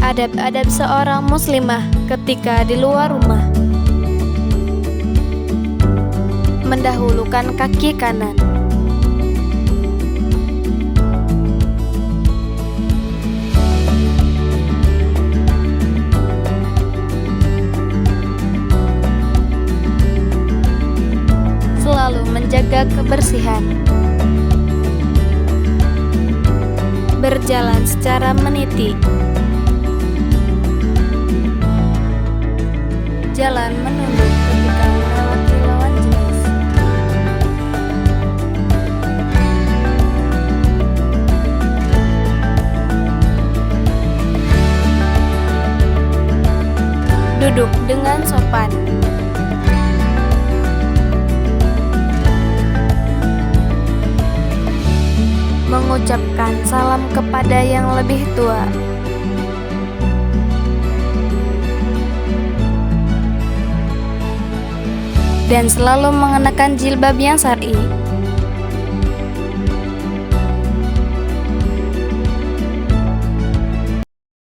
Adab-adab seorang muslimah ketika di luar rumah: mendahulukan kaki kanan, selalu menjaga kebersihan, berjalan secara meniti, jalan menunduk ketika melewati lawan jenis, duduk dengan sopan, mengucapkan salam kepada yang lebih tua, dan selalu mengenakan jilbab yang syar'i.